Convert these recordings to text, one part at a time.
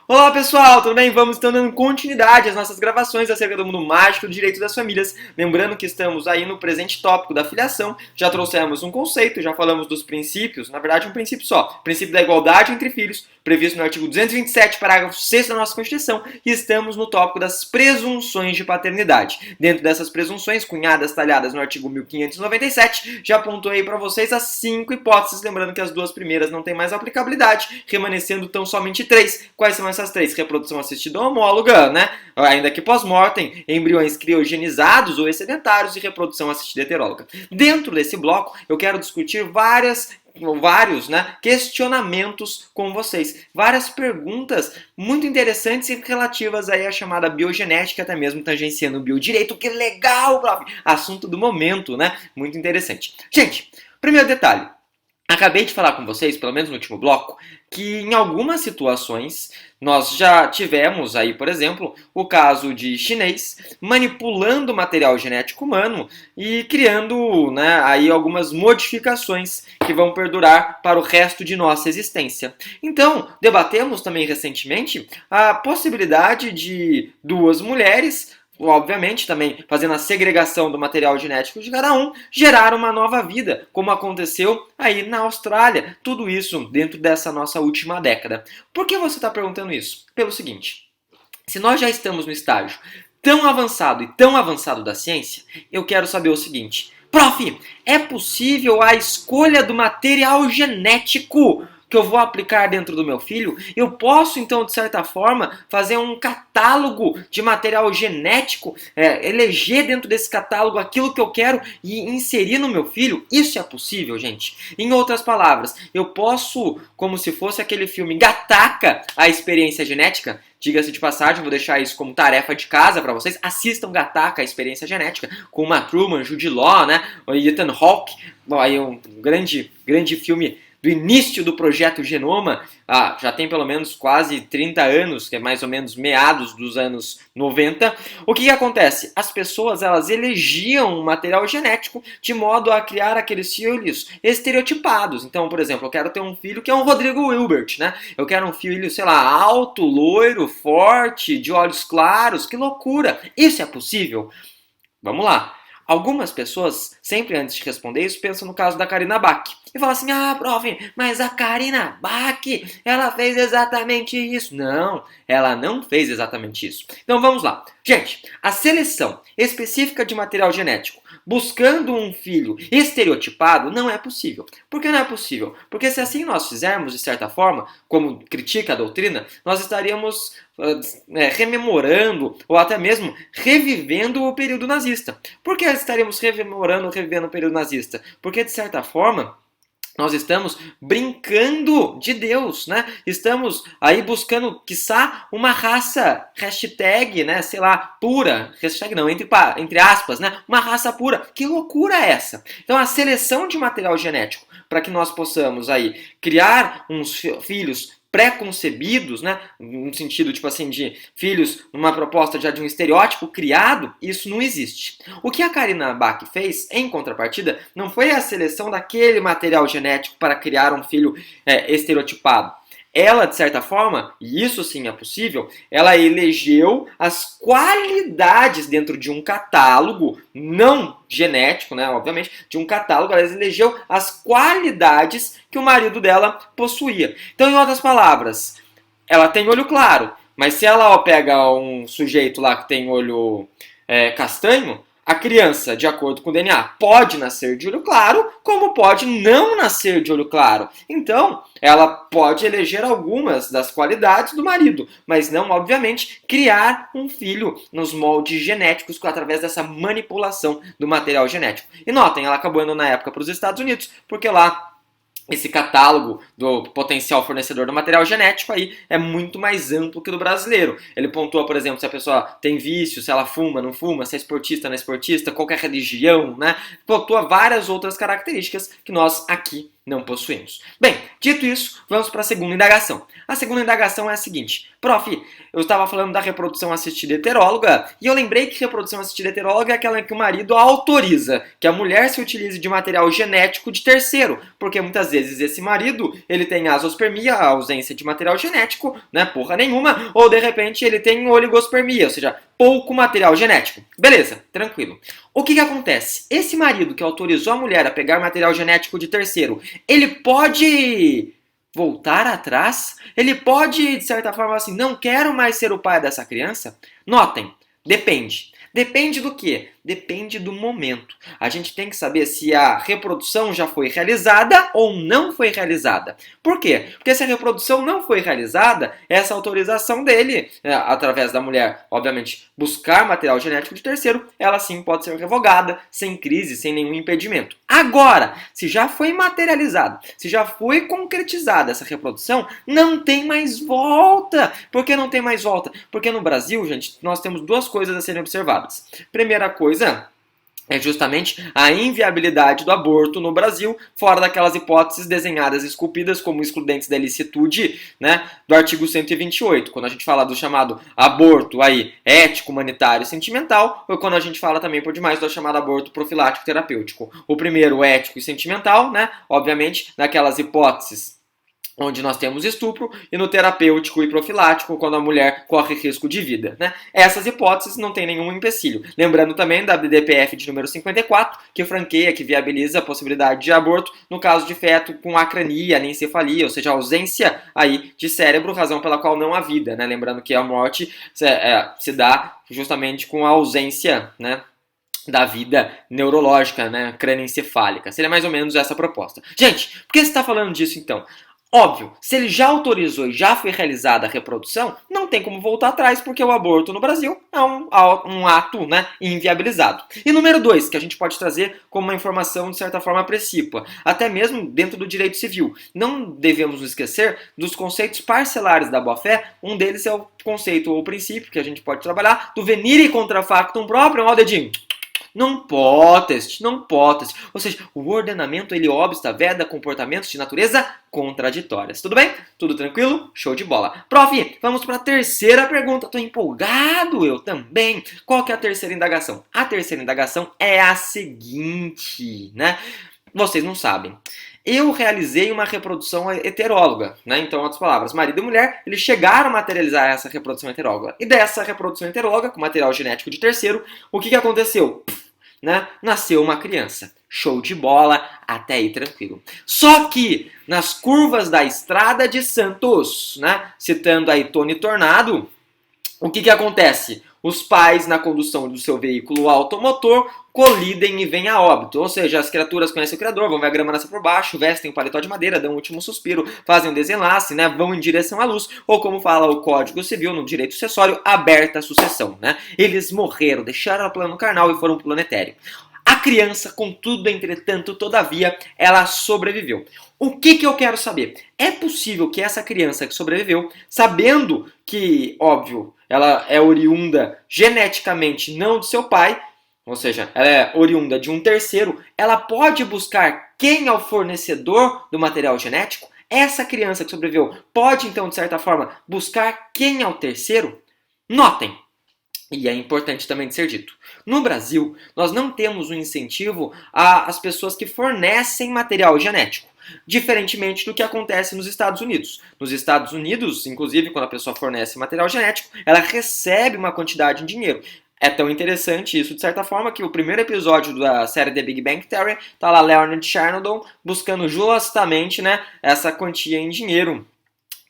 Olá pessoal, tudo bem? Vamos dando continuidade às nossas gravações acerca do mundo mágico do direito das famílias. Lembrando que estamos aí no presente tópico da filiação, já trouxemos um conceito, já falamos dos princípios, na verdade um princípio só, o princípio da igualdade entre filhos, previsto no artigo 227, parágrafo 6º da nossa Constituição, e estamos no tópico das presunções de paternidade. Dentro dessas presunções, cunhadas talhadas no artigo 1597, já pontuei para vocês as 5 hipóteses, lembrando que as duas primeiras não têm mais aplicabilidade, remanescendo tão somente 3. Quais são essas 3? Reprodução assistida homóloga, né? Ainda que pós-mortem, embriões criogenizados ou excedentários e reprodução assistida heteróloga. Dentro desse bloco, eu quero discutir vários questionamentos com vocês. Várias perguntas muito interessantes e relativas aí à chamada biogenética, até mesmo tangenciando o biodireito. Que legal, prof! Assunto do momento, né? Muito interessante. Gente, primeiro detalhe. Acabei de falar com vocês, pelo menos no último bloco, que em algumas situações nós já tivemos aí, por exemplo, o caso de chinês manipulando material genético humano e criando, né, aí algumas modificações que vão perdurar para o resto de nossa existência. Então, debatemos também recentemente a possibilidade de duas mulheres, obviamente também fazendo a segregação do material genético de cada um, gerar uma nova vida, como aconteceu aí na Austrália. Tudo isso dentro dessa nossa última década. Por que você está perguntando isso? Pelo seguinte, se nós já estamos no estágio tão avançado da ciência, eu quero saber o seguinte: prof, é possível a escolha do material genético que eu vou aplicar dentro do meu filho? Eu posso, então, de certa forma, fazer um catálogo de material genético, eleger dentro desse catálogo aquilo que eu quero e inserir no meu filho? Isso é possível, gente? Em outras palavras, eu posso, como se fosse aquele filme Gataca, a experiência genética? Diga-se de passagem, vou deixar isso como tarefa de casa para vocês. Assistam Gataca, a experiência genética, com Uma Truman, Jude Law, né? O Ethan Hawke, aí um grande filme do início do projeto Genoma, já tem pelo menos quase 30 anos, que é mais ou menos meados dos anos 90. O que acontece? As pessoas, elas elegiam um material genético de modo a criar aqueles filhos estereotipados. Então, por exemplo, eu quero ter um filho que é um Rodrigo Hilbert, né? Eu quero um filho, sei lá, alto, loiro, forte, de olhos claros. Que loucura! Isso é possível? Vamos lá. Algumas pessoas, sempre antes de responder isso, pensam no caso da Carina Bach. E falam assim, prof, mas a Carina Bach, ela fez exatamente isso. Não, ela não fez exatamente isso. Então vamos lá. Gente, a seleção específica de material genético buscando um filho estereotipado não é possível. Por que não é possível? Porque se assim nós fizermos, de certa forma, como critica a doutrina, nós estaríamos rememorando ou até mesmo revivendo o período nazista. Por que estaremos rememorando ou revivendo o período nazista? Porque, de certa forma, nós estamos brincando de Deus, né? Estamos aí buscando, quiçá, uma raça, hashtag, né? Sei lá, pura. Hashtag não, entre aspas, né? Uma raça pura. Que loucura é essa? Então, a seleção de material genético para que nós possamos aí criar uns filhos pré-concebidos, né, no sentido tipo assim de filhos, numa proposta já de um estereótipo criado, isso não existe. O que a Carina Bach fez, em contrapartida, não foi a seleção daquele material genético para criar um filho estereotipado. Ela, de certa forma, e isso sim é possível, ela elegeu as qualidades dentro de um catálogo, não genético, né, obviamente, de um catálogo, ela elegeu as qualidades que o marido dela possuía. Então, em outras palavras, ela tem olho claro, mas se ela pega um sujeito lá que tem olho castanho, a criança, de acordo com o DNA, pode nascer de olho claro, como pode não nascer de olho claro. Então, ela pode eleger algumas das qualidades do marido, mas não, obviamente, criar um filho nos moldes genéticos através dessa manipulação do material genético. E notem, ela acabou indo na época para os Estados Unidos, porque lá esse catálogo do potencial fornecedor do material genético aí é muito mais amplo que o do brasileiro. Ele pontua, por exemplo, se a pessoa tem vício, se ela fuma, não fuma, se é esportista, não é esportista, qual é a religião, né? Pontua várias outras características que nós aqui Não possuímos. Bem, dito isso, vamos para a segunda indagação. A segunda indagação é a seguinte. Prof, eu estava falando da reprodução assistida heteróloga e eu lembrei que reprodução assistida heteróloga é aquela que o marido autoriza que a mulher se utilize de material genético de terceiro, porque muitas vezes esse marido, ele tem azospermia, a ausência de material genético, né, porra nenhuma, ou de repente ele tem oligospermia, ou seja, pouco material genético. Beleza, tranquilo. O que acontece? Esse marido que autorizou a mulher a pegar material genético de terceiro, ele pode voltar atrás? Ele pode, de certa forma, assim, não quero mais ser o pai dessa criança? Notem, depende. Depende do quê? Depende do momento. A gente tem que saber se a reprodução já foi realizada ou não foi realizada. Por quê? Porque se a reprodução não foi realizada, essa autorização dele, através da mulher, obviamente, buscar material genético de terceiro, ela sim pode ser revogada, sem crise, sem nenhum impedimento. Agora, se já foi materializado, se já foi concretizada essa reprodução, não tem mais volta. Por que não tem mais volta? Porque no Brasil, gente, nós temos duas coisas a serem observadas. Primeira coisa é justamente a inviabilidade do aborto no Brasil, fora daquelas hipóteses desenhadas e esculpidas como excludentes da ilicitude, né, do artigo 128, quando a gente fala do chamado aborto aí, ético, humanitário e sentimental, ou quando a gente fala também por demais do chamado aborto profilático terapêutico. O primeiro, ético e sentimental, né, obviamente, naquelas hipóteses onde nós temos estupro, e no terapêutico e profilático, quando a mulher corre risco de vida, né? Essas hipóteses não tem nenhum empecilho. Lembrando também da DPF de número 54, que franqueia, que viabiliza a possibilidade de aborto no caso de feto com acrania, anencefalia, ou seja, ausência aí de cérebro, razão pela qual não há vida, né? Lembrando que a morte se dá justamente com a ausência, né, da vida neurológica, né, crânioencefálica. Seria mais ou menos essa a proposta. Gente, por que você está falando disso então? Óbvio, se ele já autorizou e já foi realizada a reprodução, não tem como voltar atrás, porque o aborto no Brasil é um ato, né, inviabilizado. E número 2, que a gente pode trazer como uma informação de certa forma precípua, até mesmo dentro do direito civil. Não devemos nos esquecer dos conceitos parcelares da boa-fé. Um deles é o conceito ou o princípio que a gente pode trabalhar do venire contra factum próprio, ó dedinho. Não potest. Ou seja, o ordenamento ele obsta, veda comportamentos de natureza contraditórias. Tudo bem? Tudo tranquilo? Show de bola. Prof, vamos para a terceira pergunta. Tô empolgado, eu também. Qual que é a terceira indagação? A terceira indagação é a seguinte, né? Vocês não sabem. Eu realizei uma reprodução heteróloga, né? Então, em outras palavras, marido e mulher, eles chegaram a materializar essa reprodução heteróloga. E dessa reprodução heteróloga, com material genético de terceiro, o que aconteceu? Né? Nasceu uma criança. Show de bola, até aí tranquilo. Só que, nas curvas da Estrada de Santos, né? Citando aí Tony Tornado, o que acontece? Os pais, na condução do seu veículo automotor, colidem e vêm a óbito. Ou seja, as criaturas conhecem o Criador, vão ver a grama nascer por baixo, vestem o paletó de madeira, dão um último suspiro, fazem um desenlace, né, vão em direção à luz, ou como fala o Código Civil, no direito sucessório, aberta a sucessão. Né? Eles morreram, deixaram o plano carnal e foram para o plano etéreo. A criança, contudo, entretanto, todavia, ela sobreviveu. O que eu quero saber? É possível que essa criança que sobreviveu, sabendo que, óbvio, ela é oriunda geneticamente não do seu pai, ou seja, ela é oriunda de um terceiro, ela pode buscar quem é o fornecedor do material genético? Essa criança que sobreviveu pode, então, de certa forma, buscar quem é o terceiro? Notem! E é importante também de ser dito. No Brasil, nós não temos um incentivo às pessoas que fornecem material genético, diferentemente do que acontece nos Estados Unidos. Nos Estados Unidos, inclusive, quando a pessoa fornece material genético, ela recebe uma quantidade em dinheiro. É tão interessante isso, de certa forma, que o primeiro episódio da série The Big Bang Theory tá lá Leonard Chernobyl buscando justamente, né, essa quantia em dinheiro.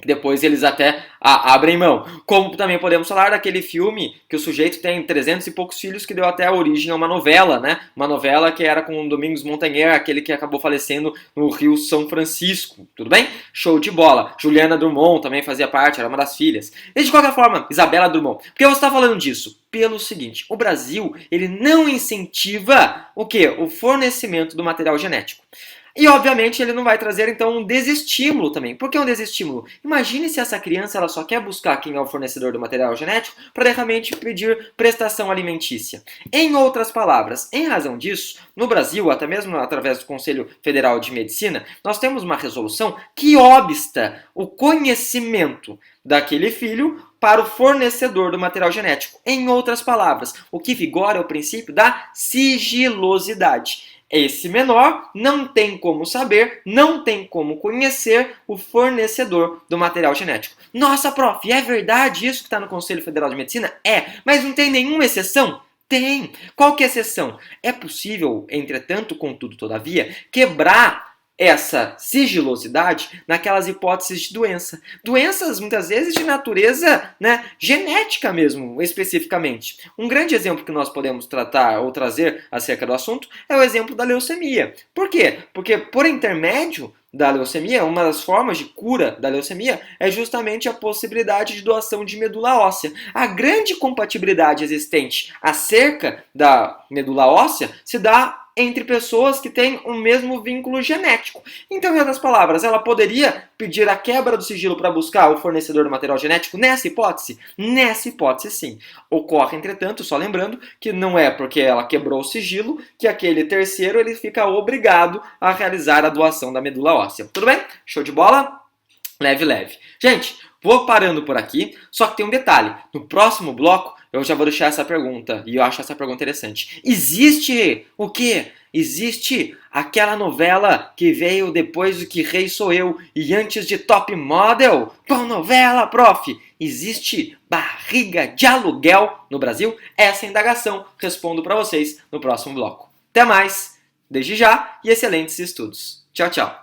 Depois eles até abrem mão. Como também podemos falar daquele filme que o sujeito tem 300 e poucos filhos, que deu até origem a uma novela, né? Uma novela que era com o Domingos Montanher, aquele que acabou falecendo no Rio São Francisco. Tudo bem? Show de bola. Juliana Drummond também fazia parte, era uma das filhas. E de qualquer forma, Isabela Drummond. Por que você está falando disso? Pelo seguinte, o Brasil, ele não incentiva o quê? O fornecimento do material genético. E, obviamente, ele não vai trazer, então, um desestímulo também. Por que um desestímulo? Imagine se essa criança ela só quer buscar quem é o fornecedor do material genético para realmente pedir prestação alimentícia. Em outras palavras, em razão disso, no Brasil, até mesmo através do Conselho Federal de Medicina, nós temos uma resolução que obsta o conhecimento daquele filho para o fornecedor do material genético. Em outras palavras, o que vigora é o princípio da sigilosidade. Esse menor não tem como saber, não tem como conhecer o fornecedor do material genético. Nossa, prof, é verdade isso que está no Conselho Federal de Medicina? É, mas não tem nenhuma exceção? Tem. Qual que é a exceção? É possível, entretanto, contudo, todavia, quebrar essa sigilosidade naquelas hipóteses de doença. Doenças, muitas vezes, de natureza, né, genética mesmo, especificamente. Um grande exemplo que nós podemos tratar ou trazer acerca do assunto é o exemplo da leucemia. Por quê? Porque, por intermédio da leucemia, uma das formas de cura da leucemia é justamente a possibilidade de doação de medula óssea. A grande compatibilidade existente acerca da medula óssea se dá entre pessoas que têm o mesmo vínculo genético. Então, em outras palavras, ela poderia pedir a quebra do sigilo para buscar o fornecedor do material genético nessa hipótese? Nessa hipótese, sim. Ocorre, entretanto, só lembrando que não é porque ela quebrou o sigilo que aquele terceiro ele fica obrigado a realizar a doação da medula óssea. Tudo bem? Show de bola? Leve, leve. Gente, vou parando por aqui, só que tem um detalhe. No próximo bloco, eu já vou deixar essa pergunta, e eu acho essa pergunta interessante. Existe o quê? Existe aquela novela que veio depois do Que Rei Sou Eu e antes de Top Model? Qual novela, prof? Existe barriga de aluguel no Brasil? Essa é a indagação. Respondo para vocês no próximo bloco. Até mais, desde já e excelentes estudos. Tchau, tchau.